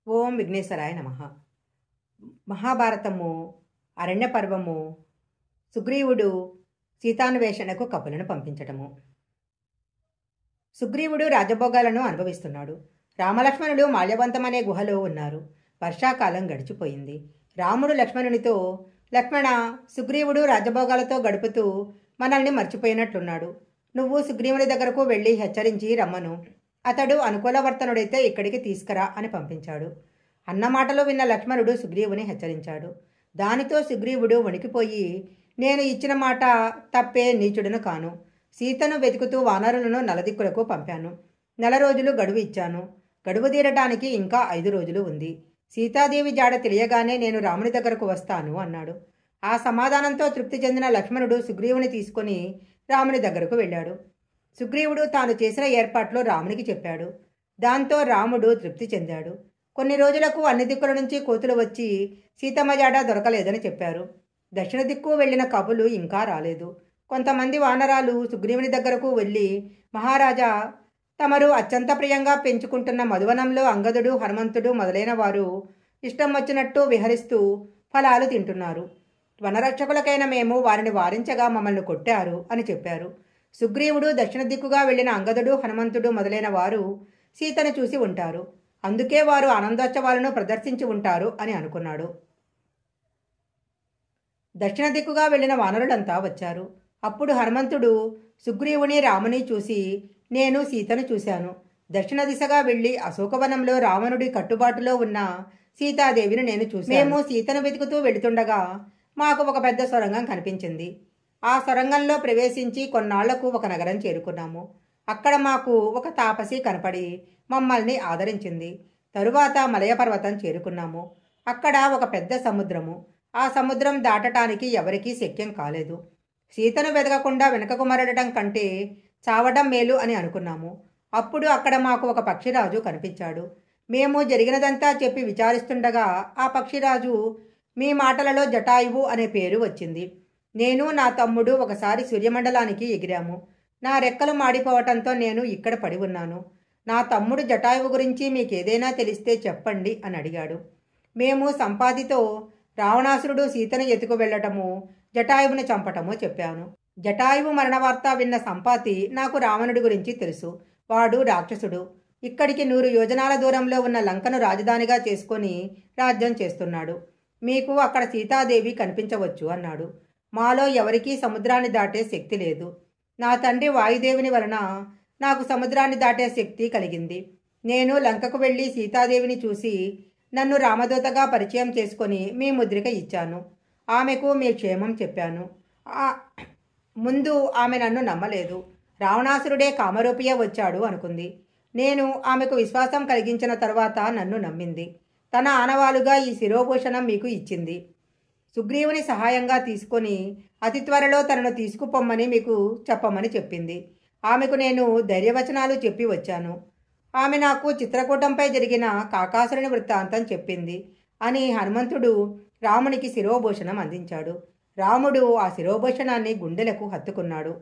ఓం విఘ్నేశ్వరాయ నమః. మహాభారతము అరణ్య పర్వము సుగ్రీవుడు సీతాన్వేషణకు కపులను పంపించటము. సుగ్రీవుడు రాజభోగాలను అనుభవిస్తున్నాడు. రామలక్ష్మణుడు మాల్యవంతం అనే గుహలో ఉన్నారు. వర్షాకాలం గడిచిపోయింది. రాముడు లక్ష్మణునితో, లక్ష్మణ, సుగ్రీవుడు రాజభోగాలతో గడుపుతూ మనల్ని మర్చిపోయినట్లున్నాడు. నువ్వు సుగ్రీవుని దగ్గరకు వెళ్ళి హెచ్చరించి రమ్మను. అతడు అనుకూలవర్తనుడైతే ఇక్కడికి తీసుకురా అని పంపించాడు. అన్న మాటలు విన్న లక్ష్మణుడు సుగ్రీవుని హెచ్చరించాడు. దానితో సుగ్రీవుడు వణికిపోయి, నేను ఇచ్చిన మాట తప్పే, నీచుడును కాను. సీతను వెతుకుతూ వానరులను నలదిక్కులకు పంపాను. 4 రోజులు గడువు ఇచ్చాను. గడువు తీరటానికి ఇంకా 5 రోజులు ఉంది. సీతాదేవి జాడ తెలియగానే నేను రాముని దగ్గరకు వస్తాను అన్నాడు. ఆ సమాధానంతో తృప్తి చెందిన లక్ష్మణుడు సుగ్రీవుని తీసుకుని రాముని దగ్గరకు వెళ్ళాడు. సుగ్రీవుడు తాను చేసిన ఏర్పాట్లు రామునికి చెప్పాడు. దాంతో రాముడు తృప్తి చెందాడు. కొన్ని రోజులకు అన్ని దిక్కుల నుంచి కోతులు వచ్చి సీతమ్మ జాడ దొరకలేదని చెప్పారు. దక్షిణ దిక్కు వెళ్లిన కపులు ఇంకా రాలేదు. కొంతమంది వానరాలు సుగ్రీవుని దగ్గరకు వెళ్ళి, మహారాజా, తమరు అత్యంత ప్రియంగా పెంచుకుంటున్న మధువనంలో అంగదుడు, హనుమంతుడు మొదలైన వారు ఇష్టం వచ్చినట్టు విహరిస్తూ ఫలాలు తింటున్నారు. వనరక్షకులకైన మేము వారిని వారించగా మమ్మల్ని కొట్టారు అని చెప్పారు. సుగ్రీవుడు దక్షిణ దిక్కుగా వెళ్లిన అంగదుడు, హనుమంతుడు మొదలైన వారు సీతను చూసి ఉంటారు. అందుకే వారు ఆనందోత్సవాలను ప్రదర్శించి ఉంటారు అని అనుకున్నాడు. దక్షిణ దిక్కుగా వెళ్లిన వానరులంతా వచ్చారు. అప్పుడు హనుమంతుడు సుగ్రీవుని, రాముని చూసి, నేను సీతను చూశాను. దక్షిణ దిశగా వెళ్లి అశోకవనంలో రావణుడి కట్టుబాటులో ఉన్న సీతాదేవిని నేను చూశాను. మేము సీతను వెతుకుతూ వెళుతుండగా మాకు ఒక పెద్ద సొరంగం కనిపించింది. ఆ సొరంగంలో ప్రవేశించి కొన్నాళ్లకు ఒక నగరం చేరుకున్నాము. అక్కడ మాకు ఒక తాపసి కనపడి మమ్మల్ని ఆదరించింది. తరువాత మలయ పర్వతం చేరుకున్నాము. అక్కడ ఒక పెద్ద సముద్రము. ఆ సముద్రం దాటటానికి ఎవరికీ శక్యం కాలేదు. సీతను వెతకకుండా వెనుకకు మరడటం కంటే చావడం మేలు అని అనుకున్నాము. అప్పుడు అక్కడ మాకు ఒక పక్షిరాజు కనిపించాడు. మేము జరిగినదంతా చెప్పి విచారిస్తుండగా ఆ పక్షిరాజు, మీ మాటలలో జటాయువు అనే పేరు వచ్చింది. నేను, నా తమ్ముడు ఒకసారి సూర్యమండలానికి ఎగిరాము. నా రెక్కలు మాడిపోవటంతో నేను ఇక్కడ పడి ఉన్నాను. నా తమ్ముడు జటాయువు గురించి మీకేదైనా తెలిస్తే చెప్పండి అని అడిగాడు. మేము సంపాతితో రావణాసురుడు సీతను ఎత్తుకు వెళ్లటము, జటాయువుని చంపటము చెప్పాను. జటాయువు మరణ వార్త విన్న సంపాతి, నాకు రావణుడి గురించి తెలుసు. వాడు రాక్షసుడు. ఇక్కడికి 100 యోజనాల దూరంలో ఉన్న లంకను రాజధానిగా చేసుకొని రాజ్యం చేస్తున్నాడు. మీకు అక్కడ సీతాదేవి కనిపించవచ్చు అన్నాడు. మాలో ఎవరికీ సముద్రాన్ని దాటే శక్తి లేదు. నా తండ్రి వాయుదేవుని వలన నాకు సముద్రాన్ని దాటే శక్తి కలిగింది. నేను లంకకు వెళ్ళి సీతాదేవిని చూసి నన్ను రామదూతగా పరిచయం చేసుకొని మీ ముద్రిక ఇచ్చాను. ఆమెకు మీ క్షేమం చెప్పాను. ముందు ఆమె నన్ను నమ్మలేదు. రావణాసురుడే కామరూపియే వచ్చాడు అనుకుంది. నేను ఆమెకు విశ్వాసం కలిగించిన తర్వాత నన్ను నమ్మింది. తన ఆనవాలుగా ఈ శిరోభూషణం మీకు ఇచ్చింది. సుగ్రీవుని సహాయంగా తీసుకొని అతి త్వరలో తనను తీసుకుపోమ్మని మీకు చెప్పమని చెప్పింది. ఆమెకు నేను ధైర్యవచనాలు చెప్పి వచ్చాను. ఆమె నాకు చిత్రకూటంపై జరిగిన కాకాసురుని వృత్తాంతం చెప్పింది అని హనుమంతుడు రామునికి శిరోభూషణం అందించాడు. రాముడు ఆ శిరోభూషణాన్ని గుండెలకు హత్తుకున్నాడు.